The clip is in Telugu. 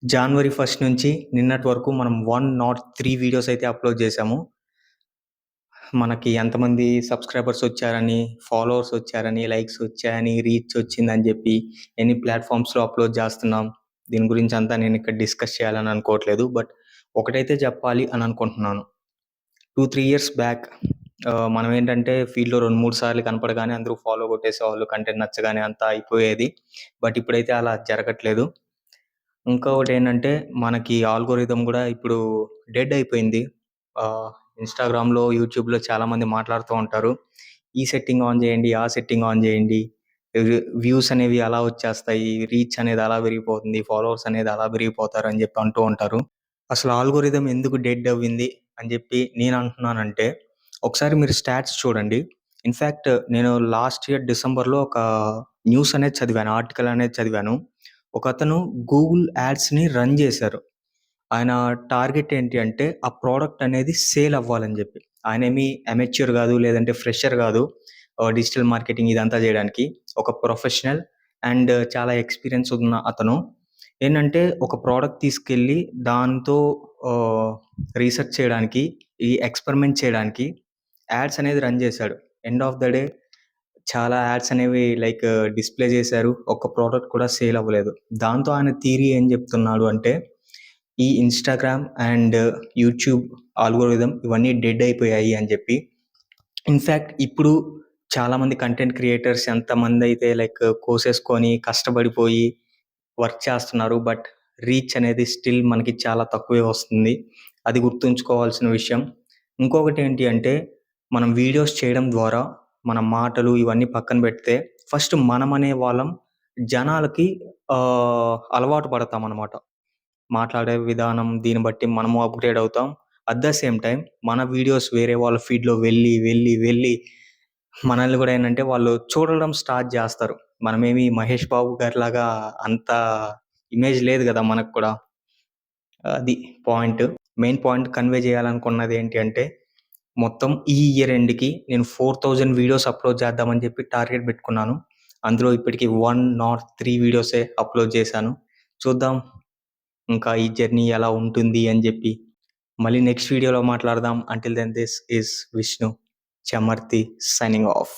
జనవరి 1 నుంచి నిన్నటి వరకు మనం 103 వీడియోస్ అయితే అప్‌లోడ్ చేశాము. మనకి ఎంతమంది సబ్‌స్క్రైబర్స్ వచ్చారని, ఫాలోవర్స్ వచ్చారని, లైక్స్ వచ్చాయని, రీచ్ వచ్చిందని చెప్పి, ఎన్ని ప్లాట్‌ఫార్మ్స్‌లో అప్‌లోడ్ చేస్తున్నాం. దీని గురించి అంతా నేను ఇక్కడ డిస్కస్ చేయాలని అనుకోవట్లేదు. బట్ ఒకటైతే చెప్పాలి అని అనుకుంటున్నాను. 2, 3 ఇయర్స్ బ్యాక్ మనం ఏంటంటే ఫీడ్‌లో 2, 3 సార్లు కనపడగానే అందరూ ఫాలో కొట్టేసేవాళ్ళు. కంటెంట్ నచ్చగానే అంతా అయిపోయేది. బట్ ఇప్పుడైతే అలా జరగట్లేదు. ఇంకొకటేంటంటే మనకి ఆల్గోరిథం గూడా ఇప్పుడు డెడ్ అయిపోయింది. ఇన్‌స్టాగ్రామ్‌లో, యూట్యూబ్‌లో చాలామంది మాట్లాడుతూ ఉంటారు. ఈ సెట్టింగ్ ఆన్ జేయండి, ఆ సెట్టింగ్ ఆన్ జేయండి. వ్యూస్ అనేవి అలా వచ్చేస్తాయి. రీచ్ అనేది అలా పెరిగిపోతుంది. ఫాలోవర్స్ అనేది అలా పెరిగిపోతారని జెప్పి అంటూ ఉంటారు. అసలు ఆల్గోరిథం ఎందుకు డెడ్ అవ్వింది అని జెప్పి నేనంటున్నానంటే, ఒకసారి మీరు స్టాట్స్ చూడండి. ఇన్‌ఫాక్ట్ నేను లాస్ట్ ఇయర్ డిసెంబర్‌లో ఒక న్యూస్ అనేది చదివాను. ఆర్టికల్ అనేది చదివాను. ఒకతను గూగుల్ యాడ్స్‌ని రన్ జేశారు. ఆయన టార్గెట్ ఏంటి అంటే, ఆ ప్రొడక్ట్ అనేది సేల్ అవ్వాలని జెప్పి. ఆయనేమి అమెచ్యూర్ గాదు, లేదంటే ఫ్రెషర్ గాదు. డిజిటల్ మార్కెటింగ్ ఇదంతా జేయడానికి. ఒక ప్రొఫెషనల్ అండ్ చాలా ఎక్స్‌పీరియన్స్ ఉన్న అతను. ఏంటంటే, ఒక ప్రొడక్ట్ తీసుకెళ్ళి దాంతో రీసెర్చ్ చేయడానికి, ఈ ఎక్స్‌పెరిమెంట్ చేయడానికి యాడ్స్ అనేది రన్ జేశాడు. ఎండ్ ఆఫ్ ద డే చాలా యాడ్స్ అనేవి డిస్‌ప్లే జేశారు. ఒక్క ప్రొడక్ట్ కూడా సేల్ అవ్వలేదు. దాంతో ఆయన థియరీ ఏం జెప్తున్నాడు అంటే, ఈ ఇన్‌స్టాగ్రామ్ అండ్ యూట్యూబ్ ఆల్గోరిథం ఇవన్నీ డెడ్ అయిపోయాయి అని జెప్పి. ఇన్‌ఫాక్ట్ ఇప్పుడు చాలామంది కంటెంట్ క్రియేటర్స్ ఎంతమందైతే కోసేసుకొని కష్టపడిపోయి వర్క్ చేస్తున్నారు. బట్ రీచ్ అనేది స్టిల్ మనకి చాలా తక్కువే వస్తుంది. అది గుర్తుంచుకోవాల్సిన విషయం. ఇంకొకటేంటి అంటే, మనం వీడియోస్ చేయడం ద్వారా మన మాటలు ఇవన్నీ పక్కన పెడితే ఫస్ట్ మనమనే వాళ్ళం జనాలకి అలవాటు పడతామనమాట. మాట్లాడే విధానం దీన్ని బట్టి మనము అప్‌గ్రేడ్ అవుతాం. అట్ ద సేమ్ టైమ్ మన వీడియోస్ వేరే వాళ్ళ ఫీడ్‌లో వెళ్ళి మనల్ని గూడా ఏంటంటే వాళ్ళు చూడడం స్టార్ట్ జేస్తారు. మనమేమి 'మహేష్ బాబు' గారిలాగా అంత ఇమేజ్ లేదు గదా! మనకు కూడా. అది పాయింట్. మెయిన్ పాయింట్ కన్వే చేయాలనుకున్నది ఏంటి అంటే, మొత్తం ఈ ఇయర్ ఎండ్‌కి నేను 4000 వీడియోస్ అప్‌లోడ్ చేద్దామని చెప్పి టార్గెట్ పెట్టుకున్నాను. అందులో ఇప్పటికి 103 వీడియోసే అప్‌లోడ్ చేశాను. చూద్దాం ఇంకా ఈ జర్నీ ఎలా ఉంటుంది అని జెప్పి. మళ్ళీ నెక్స్ట్ వీడియోలో మాట్లాడదాం. Until then this is Vishnu Chamarthi signing of.